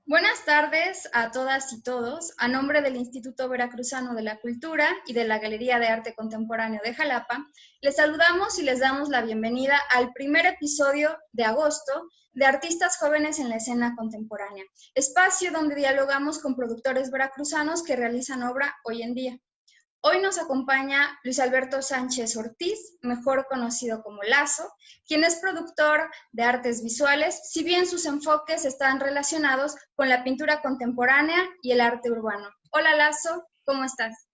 Buenas tardes a todas y todos. A nombre del Instituto Veracruzano de la Cultura y de la Galería de Arte Contemporáneo de Jalapa, les saludamos y les damos la bienvenida al primer episodio de agosto de Artistas Jóvenes en la Escena Contemporánea, espacio donde dialogamos con productores veracruzanos que realizan obra hoy en día. Hoy nos acompaña Luis Alberto Sánchez Ortiz, mejor conocido como Lazo, quien es productor de artes visuales, si bien sus enfoques están relacionados con la pintura contemporánea y el arte urbano. Hola Lazo, ¿cómo estás?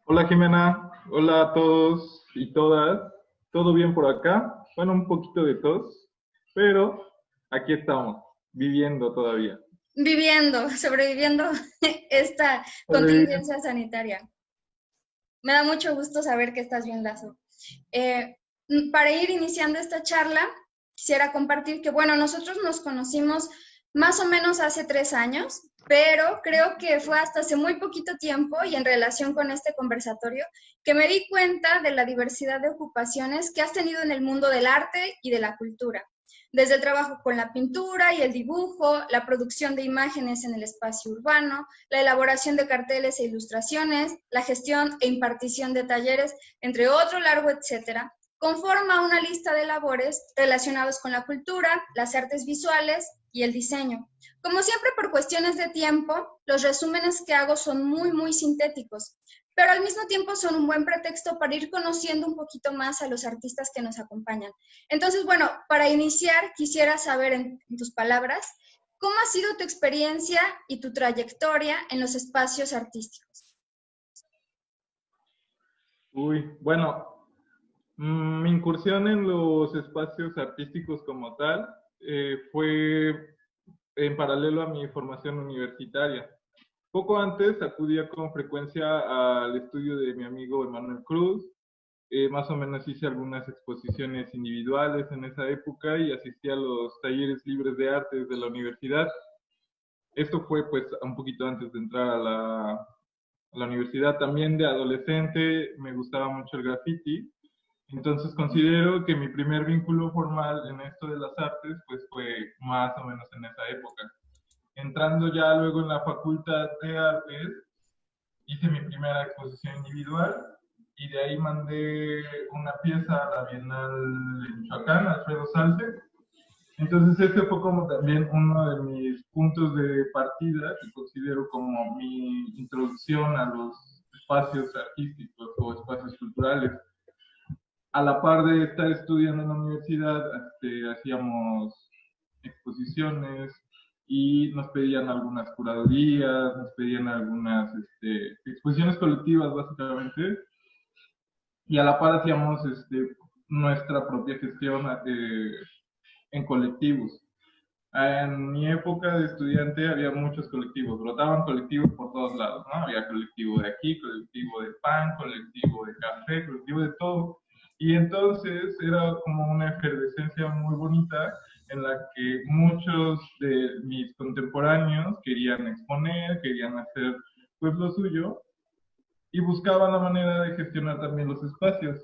Hola Jimena, hola a todos y todas. ¿Todo bien por acá? Bueno, un poquito de tos, pero aquí estamos, viviendo todavía. Sobreviviendo esta Sobreviviendo. contingencia sanitaria. Me da mucho gusto saber que estás bien, Lazo. Eh, para ir iniciando esta charla, quisiera compartir que, bueno, nosotros nos conocimos más o menos hace 3 años, pero creo que fue hasta hace muy poquito tiempo y en relación con este conversatorio que me di cuenta de la diversidad de ocupaciones que has tenido en el mundo del arte y de la cultura. Desde el trabajo con la pintura y el dibujo, la producción de imágenes en el espacio urbano, la elaboración de carteles e ilustraciones, la gestión e impartición de talleres, entre otro largo etcétera, conforma una lista de labores relacionados con la cultura, las artes visuales y el diseño. Como siempre, por cuestiones de tiempo, los resúmenes que hago son muy sintéticos, pero al mismo tiempo son un buen pretexto para ir conociendo un poquito más a los artistas que nos acompañan. Entonces, bueno, para iniciar, quisiera saber en tus palabras, ¿cómo ha sido tu experiencia y tu trayectoria en los espacios artísticos? Bueno, mi incursión en los espacios artísticos como tal fue en paralelo a mi formación universitaria. Poco antes acudía con frecuencia al estudio de mi amigo Emanuel Cruz. Más o menos hice algunas exposiciones individuales en esa época y asistí a los talleres libres de arte de la universidad. Esto fue pues un poquito antes de entrar a la universidad. También de adolescente me gustaba mucho el graffiti. Entonces considero que mi primer vínculo formal en esto de las artes pues fue más o menos en esa época. Entrando ya luego en la Facultad de Artes, hice mi primera exposición individual y de ahí mandé una pieza a la Bienal de Michoacán, Alfredo Salce. Entonces este fue como también uno de mis puntos de partida que considero como mi introducción a los espacios artísticos o espacios culturales. A la par de estar estudiando en la universidad, hacíamos exposiciones y nos pedían algunas curadurías, nos pedían algunas exposiciones colectivas básicamente, y a la par hacíamos nuestra propia gestión en colectivos. En mi época de estudiante había muchos colectivos, brotaban colectivos por todos lados, ¿no? Había colectivo de aquí, colectivo de pan, colectivo de café, colectivo de todo. Y entonces era como una efervescencia muy bonita en la que muchos de mis contemporáneos querían exponer, querían hacer pues lo suyo y buscaban la manera de gestionar también los espacios.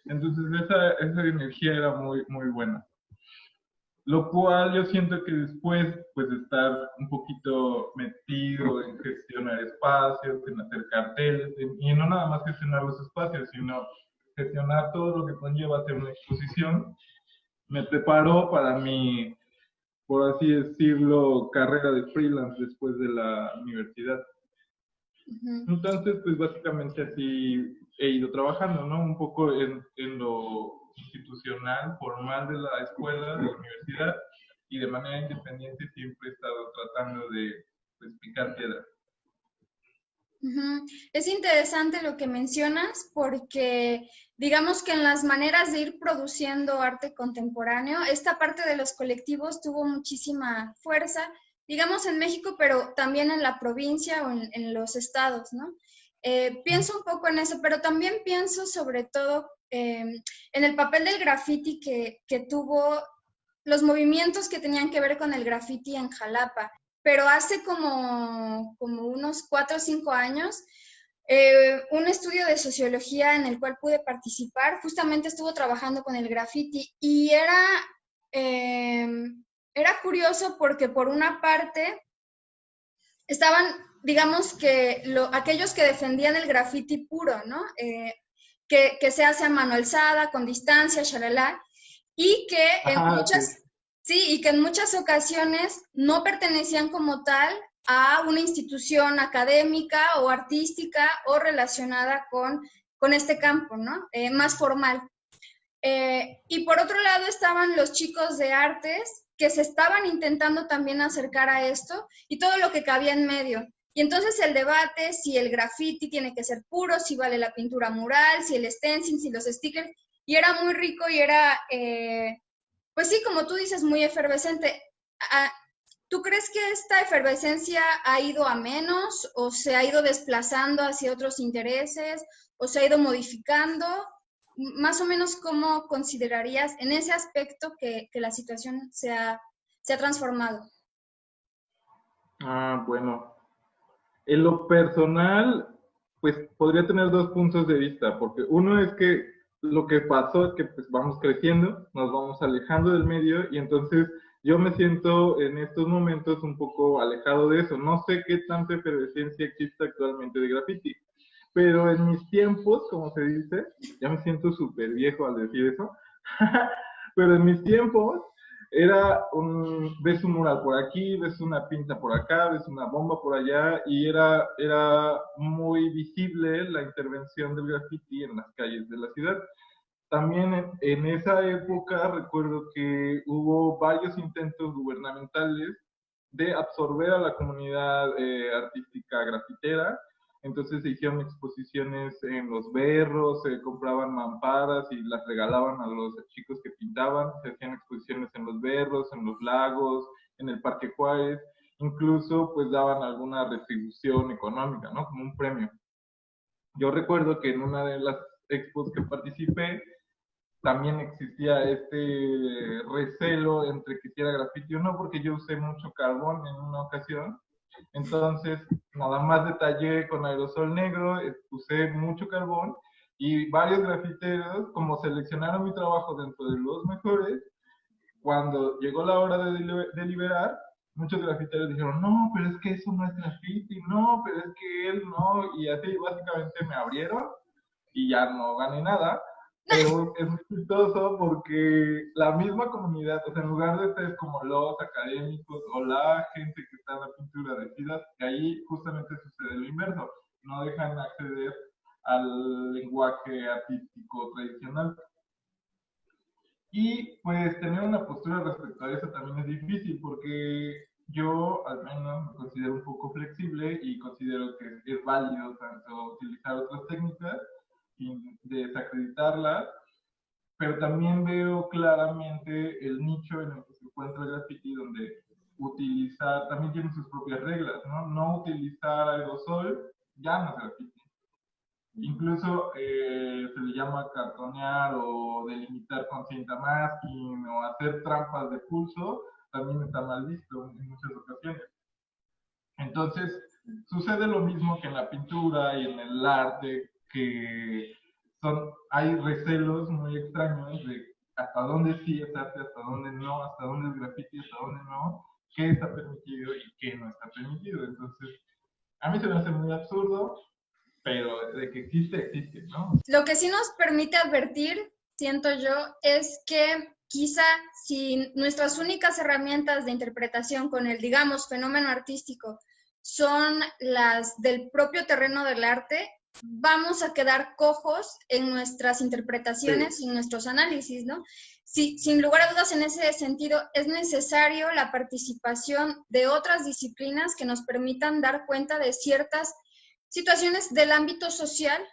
Entonces esa energía era muy buena. Lo cual yo siento que después, pues, de estar un poquito metido en gestionar espacios, en hacer carteles, y no nada más gestionar los espacios, sino gestionar todo lo que conlleva hacer una exposición, me preparó para mi, por así decirlo, carrera de freelance después de la universidad. Entonces, pues básicamente así he ido trabajando, ¿no? Un poco en lo institucional, formal de la escuela, de la universidad, y de manera independiente siempre he estado tratando de pues, picar piedra. Es interesante lo que mencionas porque digamos que en las maneras de ir produciendo arte contemporáneo, esta parte de los colectivos tuvo muchísima fuerza, digamos en México, pero también en la provincia o en los estados, ¿no? Pienso un poco en eso, pero también pienso sobre todo en el papel del graffiti que tuvo los movimientos que tenían que ver con el graffiti en Jalapa, pero hace como unos 4 o 5 años, un estudio de sociología en el cual pude participar, justamente estuvo trabajando con el graffiti y era, eh, era curioso porque por una parte estaban, digamos que aquellos que defendían el graffiti puro, ¿no? Que se hace a mano alzada, con distancia, shalala, y que en Ajá, sí. muchas, sí, y que en muchas ocasiones no pertenecían como tal a una institución académica o artística o relacionada con este campo, ¿no? Más formal. Y por otro lado estaban los chicos de artes que se estaban intentando también acercar a esto y todo lo que cabía en medio. Y entonces el debate, si el graffiti tiene que ser puro, si vale la pintura mural, si el stencil, si los stickers, y era muy rico y era, pues sí, como tú dices, muy efervescente. ¿Tú crees que esta efervescencia ha ido a menos o se ha ido desplazando hacia otros intereses o se ha ido modificando? Más o menos, ¿cómo considerarías en ese aspecto que la situación se ha transformado? Bueno. En lo personal, pues podría tener dos puntos de vista, porque uno es que lo que pasó es que pues vamos creciendo, nos vamos alejando del medio y entonces yo me siento en estos momentos un poco alejado de eso. No sé qué tanta efervescencia existe actualmente de graffiti, pero en mis tiempos, como se dice, ya me siento súper viejo al decir eso, pero en mis tiempos ves un mural por aquí, ves una pinta por acá, ves una bomba por allá, y era muy visible la intervención del graffiti en las calles de la ciudad. También en esa época recuerdo que hubo varios intentos gubernamentales de absorber a la comunidad artística grafitera. Entonces se hicieron exposiciones en los berros, se compraban mamparas y las regalaban a los chicos que pintaban, se hacían exposiciones en los berros, en los lagos, en el Parque Juárez, incluso pues daban alguna retribución económica, ¿no? Como un premio. Yo recuerdo que en una de las expos que participé, también existía este recelo entre que hiciera grafiti o no, porque yo usé mucho carbón en una ocasión. Entonces, nada más detallé con aerosol negro, usé mucho carbón y varios grafiteros, como seleccionaron mi trabajo dentro de los mejores, cuando llegó la hora de deliberar, muchos grafiteros dijeron, no, pero es que eso no es graffiti, no, pero es que él no, y así básicamente me abrieron y ya no gané nada, pero es muy chistoso porque la misma comunidad, o sea, en lugar de ser como los académicos o la gente que está en la pintura decida, que ahí justamente sucede lo inverso, no dejan acceder al lenguaje artístico tradicional. Y pues tener una postura respecto a eso también es difícil porque yo al menos me considero un poco flexible y considero que es válido tanto utilizar otras técnicas sin desacreditarlas, pero también veo claramente el nicho en el que se encuentra el graffiti donde utilizar, también tiene sus propias reglas, ¿no? No utilizar aerosol ya no es graffiti. Incluso se le llama cartonear o delimitar con cinta masking o hacer trampas de pulso, también está mal visto en muchas ocasiones. Entonces, sucede lo mismo que en la pintura y en el arte, que hay recelos muy extraños de hasta dónde sí es arte, hasta dónde no, hasta dónde es graffiti, hasta dónde no, qué está permitido y qué no está permitido. Entonces, a mí se me hace muy absurdo, pero de que existe, existe, ¿no? Lo que sí nos permite advertir, siento yo, es que quizá si nuestras únicas herramientas de interpretación con el, digamos, fenómeno artístico son las del propio terreno del arte, vamos a quedar cojos en nuestras interpretaciones y en nuestros análisis, ¿no? Sí, sin lugar a dudas, en ese sentido, es necesario la participación de otras disciplinas que nos permitan dar cuenta de ciertas situaciones del ámbito social,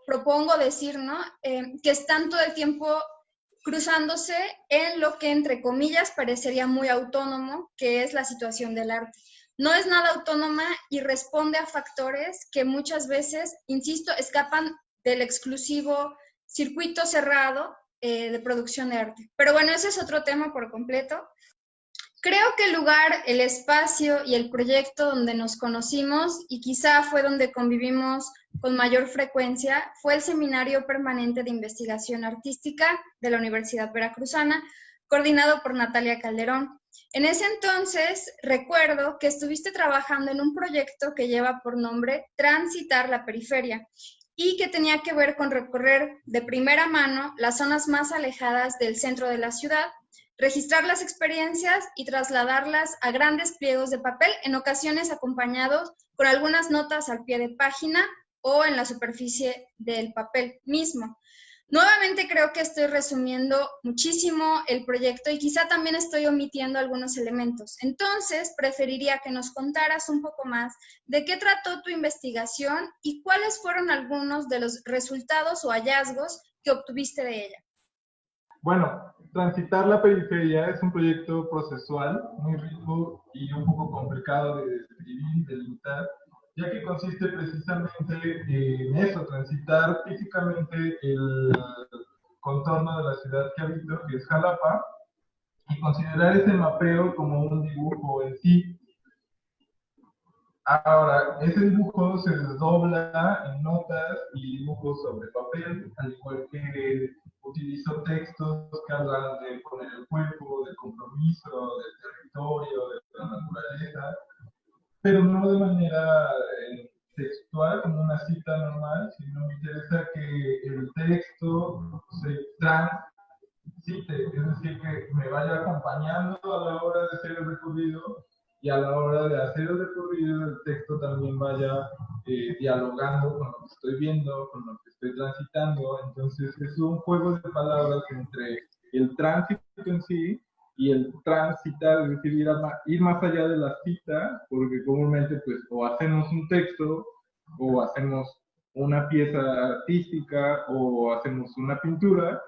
propongo decir, ¿no? Que están todo el tiempo cruzándose en lo que, entre comillas, parecería muy autónomo, que es la situación del arte. No es nada autónoma y responde a factores que muchas veces, insisto, escapan del exclusivo circuito cerrado de producción de arte. Pero bueno, ese es otro tema por completo. Creo que el lugar, el espacio y el proyecto donde nos conocimos y quizá fue donde convivimos con mayor frecuencia fue el Seminario Permanente de Investigación Artística de la Universidad Veracruzana, coordinado por Natalia Calderón. En ese entonces, recuerdo que estuviste trabajando en un proyecto que lleva por nombre Transitar la Periferia y que tenía que ver con recorrer de primera mano las zonas más alejadas del centro de la ciudad, registrar las experiencias y trasladarlas a grandes pliegos de papel, en ocasiones acompañados con algunas notas al pie de página o en la superficie del papel mismo. Nuevamente creo que estoy resumiendo muchísimo el proyecto y quizá también estoy omitiendo algunos elementos. Entonces, preferiría que nos contaras un poco más de qué trató tu investigación y cuáles fueron algunos de los resultados o hallazgos que obtuviste de ella. Bueno, Transitar la Periferia es un proyecto procesual muy rico y un poco complicado de describir, de delimitar, ya que consiste precisamente en eso, transitar físicamente el contorno de la ciudad que habito, que es Jalapa, y considerar ese mapeo como un dibujo en sí. Ahora, ese dibujo se desdobla en notas y dibujos sobre papel, al igual que utilizo textos que hablan de poner el cuerpo, del compromiso, del territorio, de la naturaleza, pero no de manera textual, como una cita normal, sino me interesa que el texto se transite, es decir, que me vaya acompañando a la hora de hacer el recorrido y a la hora de hacer el recorrido el texto también vaya dialogando con lo que estoy viendo, con lo que estoy transitando. Entonces es un juego de palabras entre el tránsito en sí y el transitar, es decir, ir más allá de la cita, porque comúnmente pues o hacemos un texto o hacemos una pieza artística o hacemos una pintura,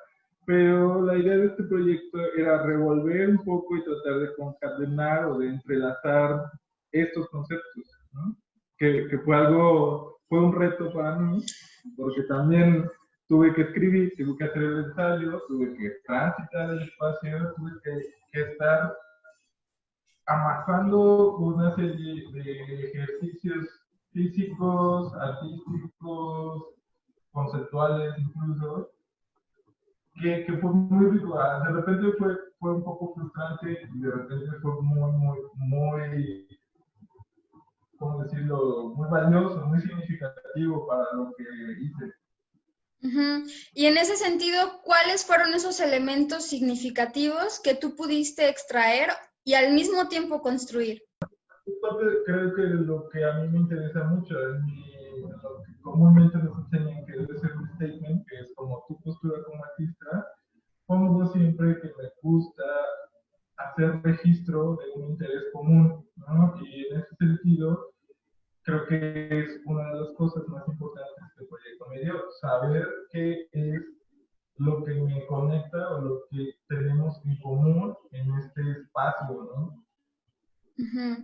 pero la idea de este proyecto era revolver un poco y tratar de concatenar o de entrelazar estos conceptos, ¿no? Que fue un reto para mí, porque también tuve que escribir, tuve que hacer el ensayo, tuve que transitar el espacio, tuve que estar amasando una serie de ejercicios físicos, artísticos, conceptuales incluso, que fue muy ritual. De repente fue un poco frustrante y de repente fue muy, ¿cómo decirlo? Muy valioso, muy significativo para lo que hice. Uh-huh. Y en ese sentido, ¿cuáles fueron esos elementos significativos que tú pudiste extraer y al mismo tiempo construir? Creo que lo que a mí me interesa mucho es lo que comúnmente nos enseñan que debe ser un statement, que es como tu postura como artista. Pongo siempre que me gusta hacer registro de un interés común, ¿no? Y en ese sentido, creo que es una de las cosas más importantes que el proyecto me dio, saber qué es lo que me conecta o lo que tenemos en común en este espacio, ¿no? Uh-huh.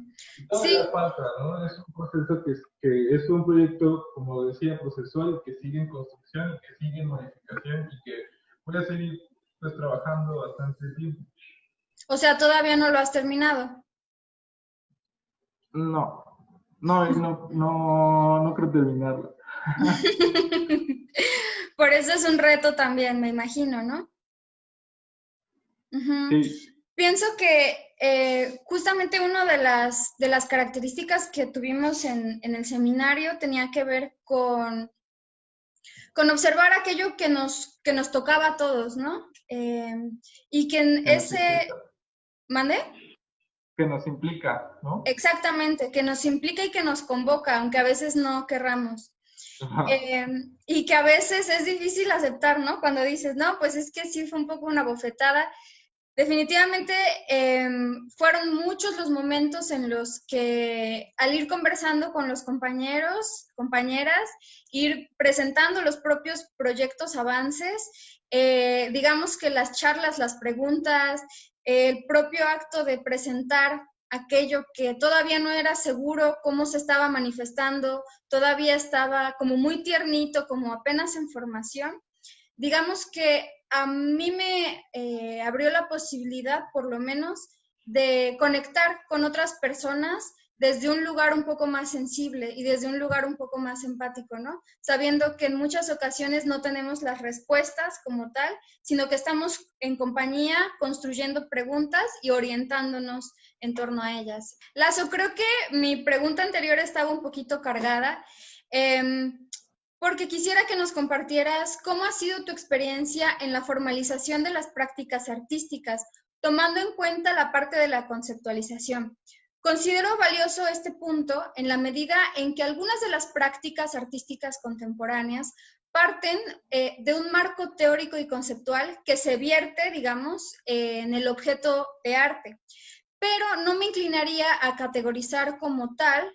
Todavía Sí. falta, ¿no? Es un proceso que es un proyecto, como decía, procesual, que sigue en construcción y que sigue en modificación y que voy a seguir pues trabajando bastante tiempo. O sea, todavía no lo has terminado. No creo terminarlo. Por eso es un reto también, me imagino, ¿no? Uh-huh. Sí. Pienso que justamente una de las características que tuvimos en el seminario tenía que ver con observar aquello que nos tocaba a todos, ¿no? Y que en ese... ¿Mande? Que nos implica, ¿no? Exactamente, que nos implica y que nos convoca, aunque a veces no querramos. Y que a veces es difícil aceptar, ¿no? Cuando dices, no, pues es que sí fue un poco una bofetada. Definitivamente fueron muchos los momentos en los que al ir conversando con los compañeros, compañeras, ir presentando los propios proyectos, avances, digamos que las charlas, las preguntas, el propio acto de presentar aquello que todavía no era seguro cómo se estaba manifestando, todavía estaba como muy tiernito, como apenas en formación. Digamos que a mí me abrió la posibilidad, por lo menos, de conectar con otras personas desde un lugar un poco más sensible y desde un lugar un poco más empático, ¿no? Sabiendo que en muchas ocasiones no tenemos las respuestas como tal, sino que estamos en compañía construyendo preguntas y orientándonos en torno a ellas. Lazo, creo que mi pregunta anterior estaba un poquito cargada, porque quisiera que nos compartieras cómo ha sido tu experiencia en la formalización de las prácticas artísticas, tomando en cuenta la parte de la conceptualización. Considero valioso este punto en la medida en que algunas de las prácticas artísticas contemporáneas parten de un marco teórico y conceptual que se vierte, digamos, en el objeto de arte. Pero no me inclinaría a categorizar como tal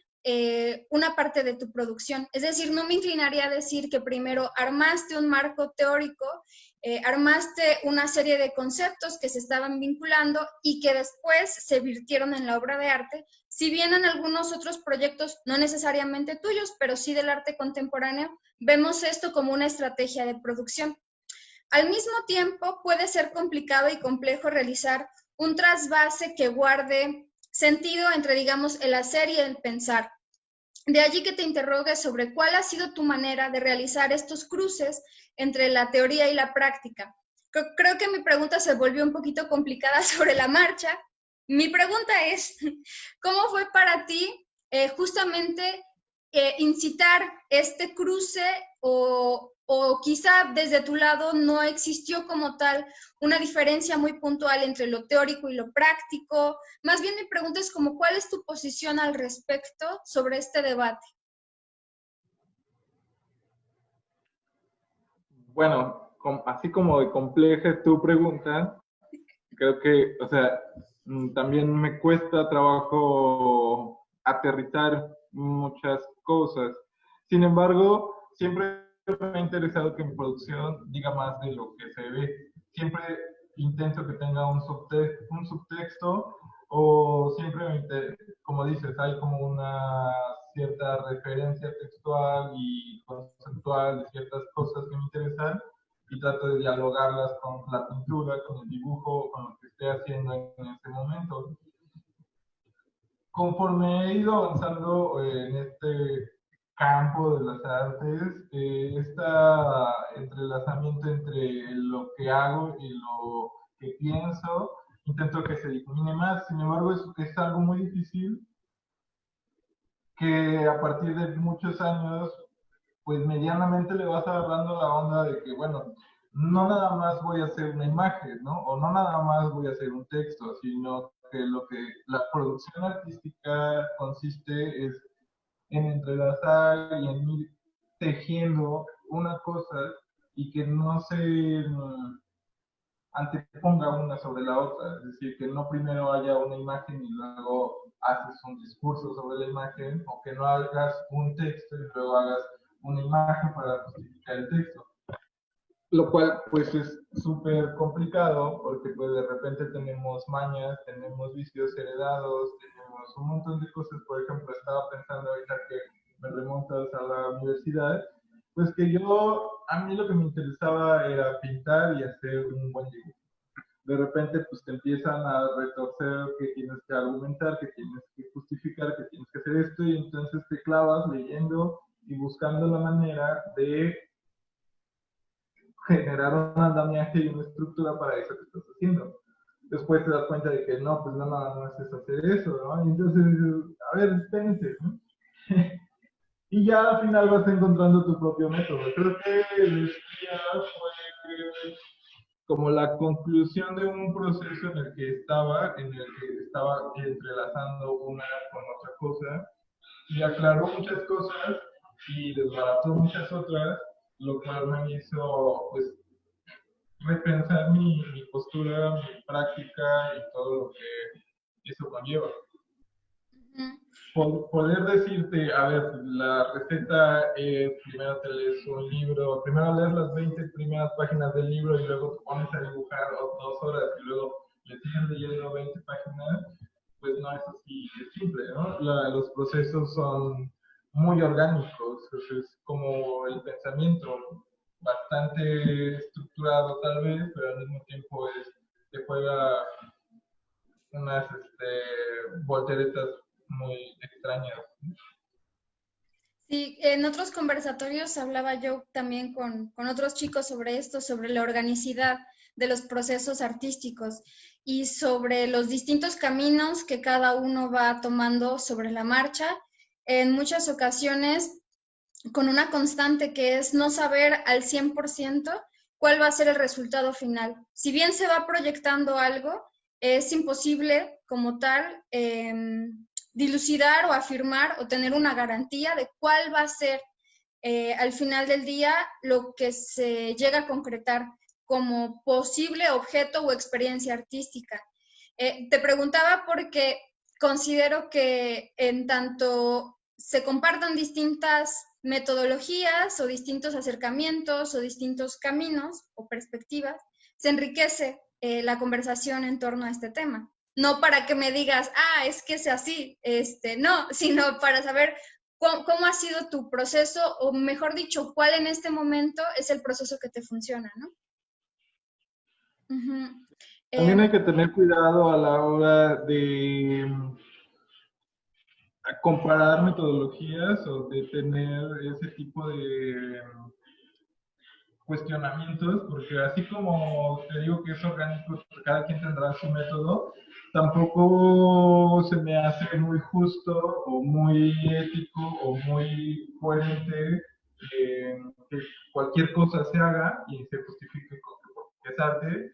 una parte de tu producción. Es decir, no me inclinaría a decir que primero armaste un marco teórico, armaste una serie de conceptos que se estaban vinculando y que después se virtieron en la obra de arte, si bien en algunos otros proyectos, no necesariamente tuyos, pero sí del arte contemporáneo, vemos esto como una estrategia de producción. Al mismo tiempo, puede ser complicado y complejo realizar un trasvase que guarde sentido entre, digamos, el hacer y el pensar. De allí que te interrogues sobre cuál ha sido tu manera de realizar estos cruces entre la teoría y la práctica. Creo que mi pregunta se volvió un poquito complicada sobre la marcha. Mi pregunta es, ¿cómo fue para ti justamente incitar este cruce o quizá desde tu lado no existió como tal una diferencia muy puntual entre lo teórico y lo práctico? Más bien mi pregunta es como, ¿cuál es tu posición al respecto sobre este debate? Bueno, así como de compleja tu pregunta, creo que, o sea, también me cuesta trabajo aterrizar muchas cosas. Sin embargo, siempre me ha interesado que mi producción diga más de lo que se ve. Siempre intento que tenga un subtexto o siempre, como dices, hay como una cierta referencia textual y conceptual de ciertas cosas que me interesan y trato de dialogarlas con la pintura, con el dibujo, con lo que esté haciendo en este momento. Conforme he ido avanzando en este campo de las artes, este entrelazamiento entre lo que hago y lo que pienso, intento que se difumine más. Sin embargo, es algo muy difícil que a partir de muchos años pues medianamente le vas agarrando la onda de que, bueno, no nada más voy a hacer una imagen, ¿no? O no nada más voy a hacer un texto, sino que lo que la producción artística consiste es en entrelazar y en ir tejiendo una cosa y que no se anteponga una sobre la otra, es decir, que no primero haya una imagen y luego haces un discurso sobre la imagen, o que no hagas un texto y luego hagas una imagen para justificar el texto. Lo cual pues es súper complicado porque pues de repente tenemos mañas, tenemos vicios heredados, tenemos un montón de cosas. Por ejemplo, estaba pensando ahorita que me remontas a la universidad, pues que a mí lo que me interesaba era pintar y hacer un buen dibujo. De repente pues te empiezan a retorcer que tienes que argumentar, que tienes que justificar, que tienes que hacer esto, y entonces te clavas leyendo y buscando la manera de generar un andamiaje y una estructura para eso que estás haciendo. Después te das cuenta de que no, pues no, nada más es hacer eso, ¿no? Y entonces, a ver, espérense, ¿no? Y ya al final vas encontrando tu propio método. Creo que el espía fue como la conclusión de un proceso en el que estaba entrelazando una con otra cosa, y aclaró muchas cosas y desbarató muchas otras, lo cual me hizo pues repensar mi postura, mi práctica y todo lo que eso conlleva. Poder decirte, a ver, la receta es, primero te lees un libro, primero lees las 20 primeras páginas del libro y luego te pones a dibujar 2 horas y luego le sigues leyendo 20 páginas, pues no es así de simple, ¿no? Los procesos son muy orgánicos, es como el pensamiento, bastante estructurado tal vez, pero al mismo tiempo te juega unas volteretas muy extrañas. Sí, en otros conversatorios hablaba yo también con otros chicos sobre esto, sobre la organicidad de los procesos artísticos y sobre los distintos caminos que cada uno va tomando sobre la marcha. En muchas ocasiones con una constante que es no saber al 100% cuál va a ser el resultado final. Si bien se va proyectando algo, es imposible como tal dilucidar o afirmar o tener una garantía de cuál va a ser al final del día lo que se llega a concretar como posible objeto o experiencia artística. Te preguntaba porque considero que en tanto se compartan distintas metodologías o distintos acercamientos o distintos caminos o perspectivas, se enriquece la conversación en torno a este tema. No para que me digas, es que es así, no, sino para saber cómo ha sido tu proceso, o mejor dicho, cuál en este momento es el proceso que te funciona, ¿no? Uh-huh. También hay que tener cuidado a la hora de comparar metodologías o de tener ese tipo de cuestionamientos, porque así como te digo que es orgánico, cada quien tendrá su método, tampoco se me hace muy justo o muy ético o muy coherente que cualquier cosa se haga y se justifique porque es arte,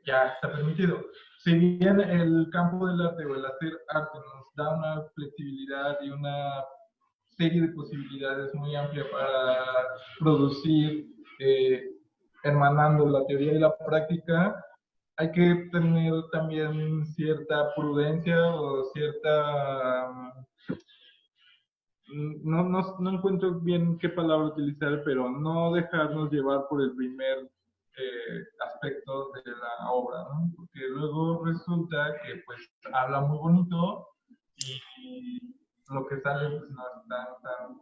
ya está permitido. Si bien el campo del arte o el hacer arte nos da una flexibilidad y una serie de posibilidades muy amplia para producir, hermanando la teoría y la práctica, hay que tener también cierta prudencia o cierta... No encuentro bien qué palabra utilizar, pero no dejarnos llevar por el primer aspecto de la obra, ¿no? Porque luego resulta que pues habla muy bonito y lo que sale pues no es tan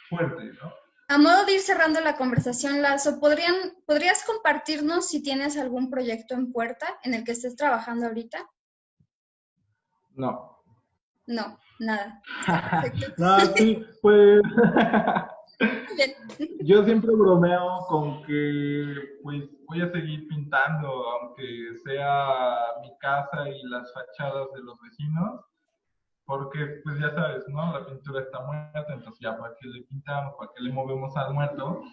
fuerte, ¿no? A modo de ir cerrando la conversación, Lazo, ¿podrías compartirnos si tienes algún proyecto en puerta en el que estés trabajando ahorita? No. No, nada. Está perfecto. No, sí, pues Bien. yo siempre bromeo con que pues voy a seguir pintando, aunque sea mi casa y las fachadas de los vecinos, porque pues ya sabes, ¿no? La pintura está muerta, entonces ya para qué le pintamos, para qué le movemos al muerto.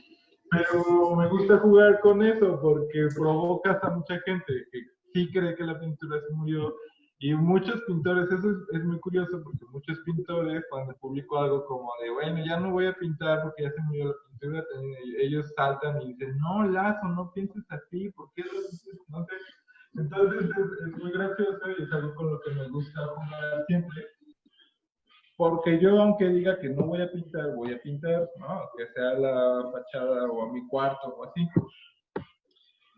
Pero me gusta jugar con eso porque provocas a mucha gente que sí cree que la pintura se murió. Y muchos pintores, eso es muy curioso porque muchos pintores cuando publico algo como de, bueno, ya no voy a pintar porque ya se murió la pintura, ellos saltan y dicen, no, Lazo, no pienses así, ¿por qué lo dices? No sé. Entonces es muy gracioso y es algo con lo que me gusta jugar siempre. Porque yo, aunque diga que no voy a pintar, ¿no? Que sea la fachada o a mi cuarto o así.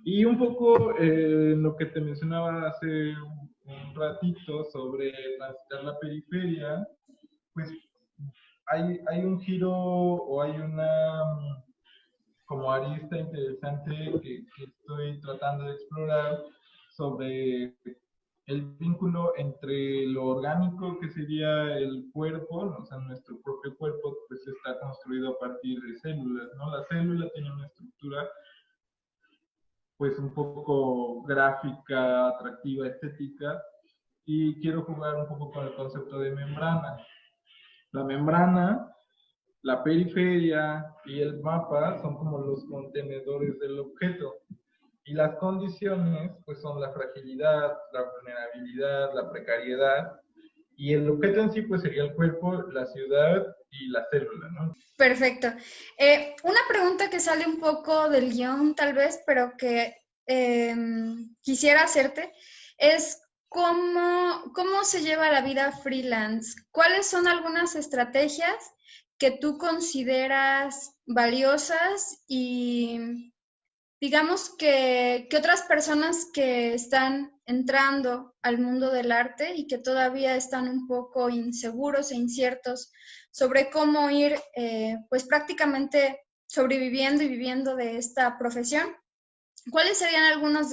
Y un poco lo que te mencionaba hace un ratito sobre transitar la periferia, pues hay un giro o hay una como arista interesante que estoy tratando de explorar sobre el vínculo entre lo orgánico que sería el cuerpo, o sea, nuestro propio cuerpo, pues está construido a partir de células, ¿no? La célula tiene una estructura, pues un poco gráfica, atractiva, estética, y quiero jugar un poco con el concepto de membrana. La membrana, la periferia y el mapa son como los contenedores del objeto. Y las condiciones, pues son la fragilidad, la vulnerabilidad, la precariedad. Y el objeto en sí, pues sería el cuerpo, la ciudad y la célula, ¿no? Perfecto. Una pregunta que sale un poco del guión, tal vez, pero que quisiera hacerte, es cómo se lleva la vida freelance. ¿Cuáles son algunas estrategias que tú consideras valiosas y digamos que otras personas que están entrando al mundo del arte y que todavía están un poco inseguros e inciertos sobre cómo ir, pues prácticamente sobreviviendo y viviendo de esta profesión? ¿Cuáles serían algunas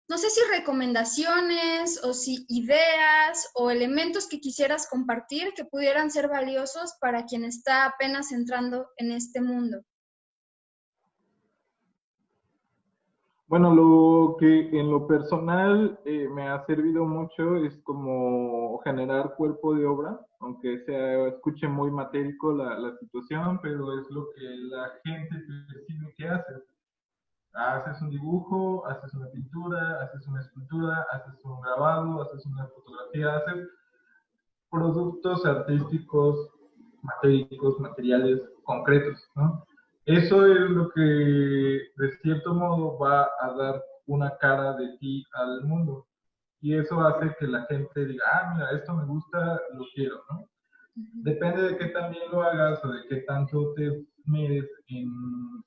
no sé si recomendaciones o si ideas o elementos que quisieras compartir que pudieran ser valiosos para quien está apenas entrando en este mundo. Bueno, lo que en lo personal me ha servido mucho es como generar cuerpo de obra, aunque sea, escuche muy matérico la situación, pero es lo que la gente percibe que hace. Haces un dibujo, haces una pintura, haces una escultura, haces un grabado, haces una fotografía, haces productos artísticos, matéricos, materiales concretos, ¿no? Eso es lo que de cierto modo va a dar una cara de ti al mundo. Y eso hace que la gente diga, ah, mira, esto me gusta, lo quiero, ¿no? Depende de qué también lo hagas o de qué tanto te mires en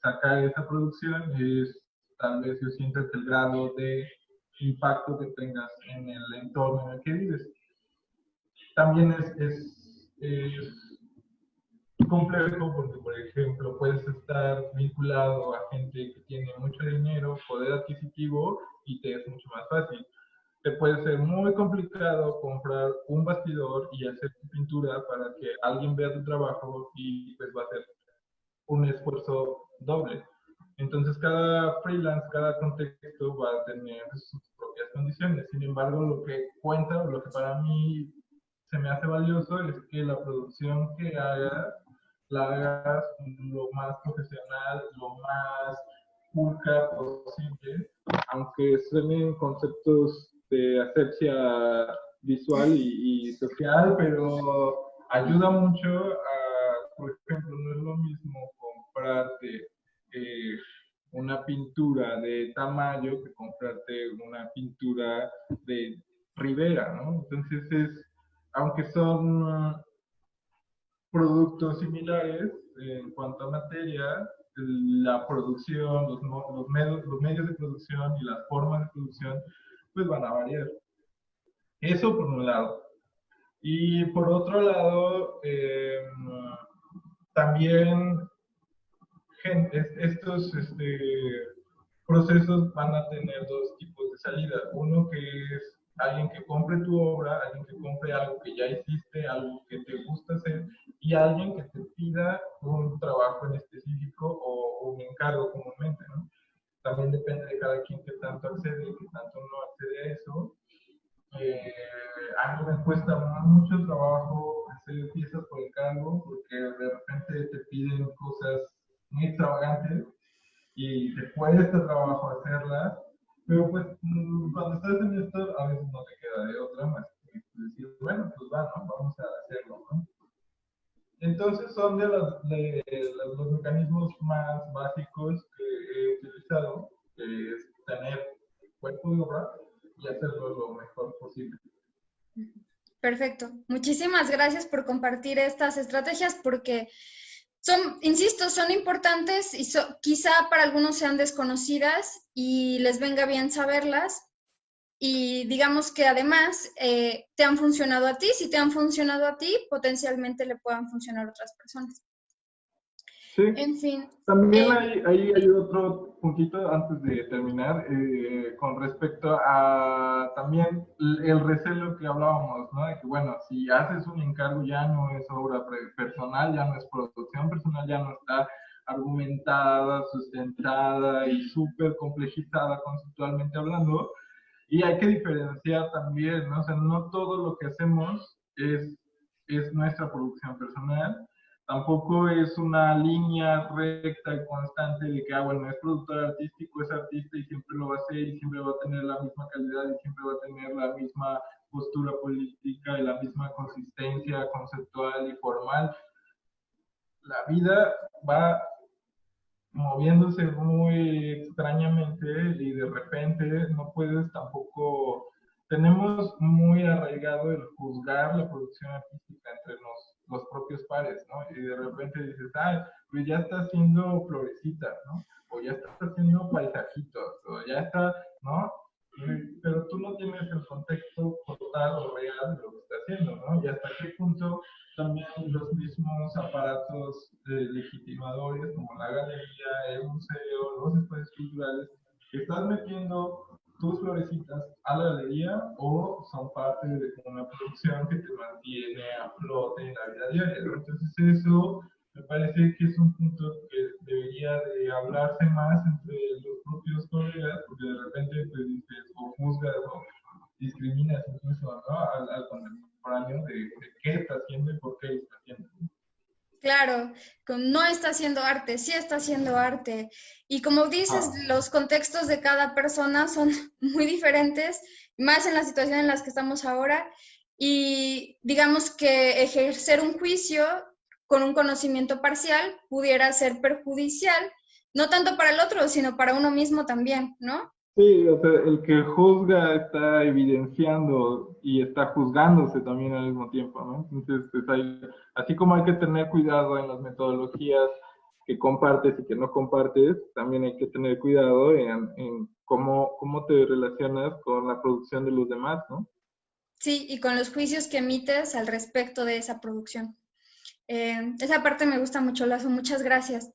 sacar esa producción, es tal vez yo siento que el grado de impacto que tengas en el entorno en el que vives. También es complejo porque, por ejemplo, puedes estar vinculado a gente que tiene mucho dinero, poder adquisitivo y te es mucho más fácil. Te puede ser muy complicado comprar un bastidor y hacer tu pintura para que alguien vea tu trabajo y pues va a ser un esfuerzo doble. Entonces cada freelance, cada contexto va a tener sus propias condiciones. Sin embargo, lo que cuenta, lo que para mí se me hace valioso es que la producción que hagas, la hagas lo más profesional, lo más pulcra posible, aunque suenen conceptos de asepsia visual y social, pero ayuda mucho a, por ejemplo, no es lo mismo comprarte una pintura de Tamayo que comprarte una pintura de Rivera, ¿no? Entonces aunque son productos similares en cuanto a materia, la producción, los medios de producción y las formas de producción, pues van a variar. Eso por un lado. Y por otro lado, también estos procesos van a tener dos tipos de salida. Uno que es alguien que compre tu obra, alguien que compre algo que ya hiciste, algo que te gusta hacer, y alguien que te pida un trabajo en específico o un encargo comúnmente, ¿no? También depende de cada quien que tanto accede y que tanto no accede a eso. A mí me cuesta mucho trabajo hacer piezas por encargo porque de repente te piden cosas muy extravagantes y te cuesta trabajo hacerlas, pero pues cuando estás en esto a veces no te queda de otra más que decir, bueno, pues va, ¿no? Vamos a hacerlo, ¿no? Entonces son los mecanismos más básicos que he utilizado, que es tener cuerpo de obra y hacerlo lo mejor posible. Perfecto. Muchísimas gracias por compartir estas estrategias porque son, insisto, son importantes y quizá para algunos sean desconocidas y les venga bien saberlas. Y digamos que además te han funcionado a ti. Si te han funcionado a ti, potencialmente le puedan funcionar a otras personas. Sí. En fin. También ahí hay otro puntito antes de terminar, con respecto a también el recelo que hablábamos, ¿no? De que, bueno, si haces un encargo ya no es obra personal, ya no es producción personal, ya no está argumentada, sustentada y súper complejizada conceptualmente hablando. Y hay que diferenciar también, ¿no? O sea, no todo lo que hacemos es nuestra producción personal. Tampoco es una línea recta y constante de que, bueno, es productor artístico, es artista y siempre lo va a hacer y siempre va a tener la misma calidad y siempre va a tener la misma postura política y la misma consistencia conceptual y formal. La vida va moviéndose muy extrañamente y de repente no puedes tampoco, tenemos muy arraigado el juzgar la producción artística entre los propios pares, ¿no? Y de repente dices, ay, pues ya está haciendo florecitas, ¿no? O ya está haciendo paisajitos, o ya está, ¿no? Pero tú no tienes el contexto total o real de lo que está haciendo, ¿no? Y hasta qué punto también los mismos aparatos legitimadores como la galería, el museo, los espacios culturales, estás metiendo tus florecitas a la galería o son parte de una producción que te mantiene a flote en la vida diaria, ¿no? Entonces eso me parece que es un punto que debería de hablarse más entre los propios colegas, porque de repente pues dices o juzgas o discriminas incluso, ¿no? al contemporáneo de qué está haciendo y por qué lo está haciendo. Claro, no está haciendo arte, sí está haciendo arte. Y como dices, los contextos de cada persona son muy diferentes, más en la situación en la que estamos ahora. Y digamos que ejercer un juicio con un conocimiento parcial pudiera ser perjudicial, no tanto para el otro, sino para uno mismo también, ¿no? Sí, o sea, el que juzga está evidenciando y está juzgándose también al mismo tiempo, ¿no? Entonces, pues así como hay que tener cuidado en las metodologías que compartes y que no compartes, también hay que tener cuidado en cómo te relacionas con la producción de los demás, ¿no? Sí, y con los juicios que emites al respecto de esa producción. Esa parte me gusta mucho, Lazo, muchas gracias.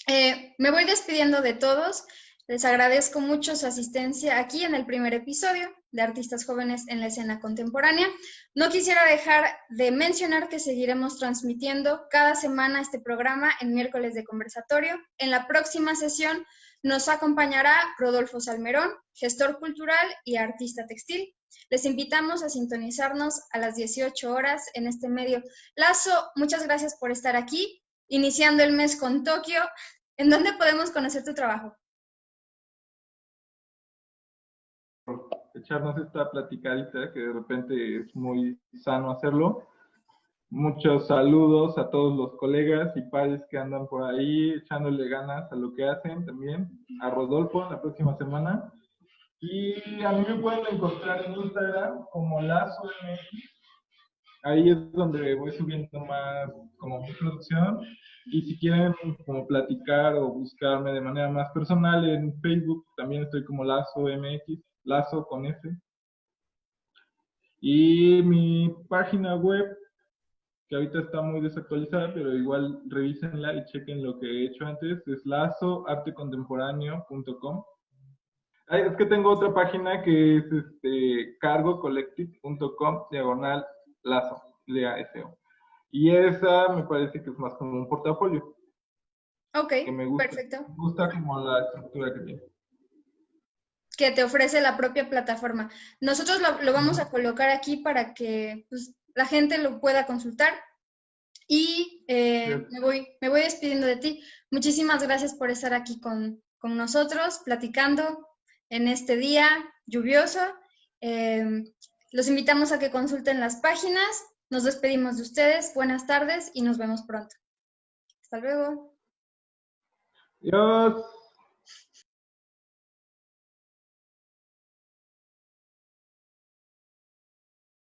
Me voy despidiendo de todos. Les agradezco mucho su asistencia aquí en el primer episodio de Artistas Jóvenes en la Escena Contemporánea. No quisiera dejar de mencionar que seguiremos transmitiendo cada semana este programa en miércoles de conversatorio. En la próxima sesión nos acompañará Rodolfo Salmerón, gestor cultural y artista textil. Les invitamos a sintonizarnos a las 18 horas en este medio. Lazo, muchas gracias por estar aquí, iniciando el mes con Tokio. ¿En dónde podemos conocer tu trabajo? Echarnos esta platicadita que de repente es muy sano hacerlo. Muchos saludos a todos los colegas y pares que andan por ahí echándole ganas a lo que hacen también. A Rodolfo la próxima semana. Y a mí me pueden encontrar en Instagram como LazoMX. Ahí es donde voy subiendo más como mi producción. Y si quieren como platicar o buscarme de manera más personal en Facebook, también estoy como LazoMX, Lazo con F. Y mi página web, que ahorita está muy desactualizada, pero igual revísenla y chequen lo que he hecho antes, es lazoartecontemporáneo.com. Es que tengo otra página que es cargocollective.com/lazo, L-A-S-O. Y esa me parece que es más como un portafolio. Ok, Que me gusta, perfecto. me gusta como la estructura que tiene. Que te ofrece la propia plataforma. Nosotros lo vamos a colocar aquí para que pues, la gente lo pueda consultar. Y me voy despidiendo de ti. Muchísimas gracias por estar aquí con nosotros, platicando en este día lluvioso. Los invitamos a que consulten las páginas. Nos despedimos de ustedes. Buenas tardes y nos vemos pronto. Hasta luego. Adiós.